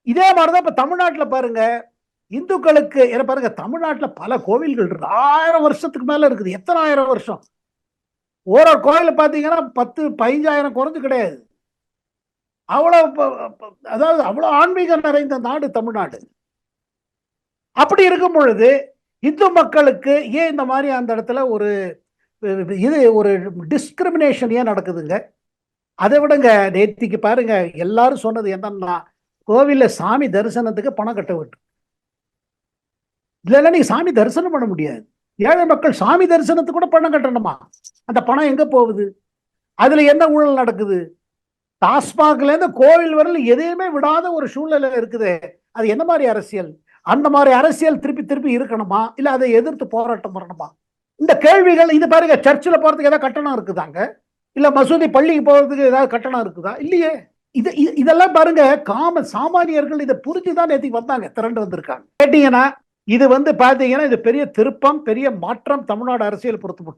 இதே மாதிரிதான் இப்ப தமிழ்நாட்டுல பாருங்க, இந்துக்களுக்கு என்ன பாருங்க, தமிழ்நாட்டுல பல கோவில்கள் இருக்கு. 1000 வருஷத்துக்கு மேல இருக்குது. எத்தனை 1000 வருஷம்? ஒரு கோயில பாத்தீங்கன்னா 10 15,000 குறைஞ்சு கிடையாது. அவ்வளவு அதாவது அவ்வளவு ஆன்மீகம் நிறைந்த நாடு தமிழ்நாடு. அப்படி இருக்கும் பொழுது இந்து மக்களுக்கு ஏன் இந்த மாதிரி அந்த இடத்துல ஒரு இது ஒரு டிஸ்கிரிமினேஷன் ஏன் நடக்குதுங்க? அதை விடுங்க, நேத்திக்கு பாருங்க எல்லாரும் சொன்னது என்னன்னா, கோவில்ல சாமி தரிசனத்துக்கு பணம் கட்ட வேண்டும். இல்லைன்னா நீங்க சாமி தரிசனம் பண்ண முடியாது. ஏழை மக்கள் சாமி தரிசனத்துக்கு கூட பணம் கட்டணுமா? அந்த பணம் எங்க போகுது? அதுல என்ன ஊழல் நடக்குது? டாஸ்மாக்ல இருந்து கோவில் வரல எதையுமே விடாத ஒரு சூழ்நிலை இருக்குது. அது என்ன மாதிரி அரசியல்? அந்த மாதிரி அரசியல் திருப்பி திருப்பி இருக்கணுமா, இல்ல அதை எதிர்த்து போராட்டம் பண்ணணுமா? இந்த கேள்விகள். இது பாருங்க, சர்ச்சில் போறதுக்கு ஏதாவது கட்டணம் இருக்குதாங்க? இல்ல மசூதி பள்ளிக்கு போறதுக்கு ஏதாவது கட்டணம் இருக்குதா? இல்லையே. இதெல்லாம் பாருங்க, சாமானியர்கள் இதை புரிஞ்சுதான் நேற்றுக்கு வந்தாங்க, திரண்டு வந்திருக்காங்க. கேட்டீங்கன்னா இது பாத்தீங்கன்னா இது பெரிய திருப்பம், பெரிய மாற்றம் தமிழ்நாடு அரசியல் பொறுத்து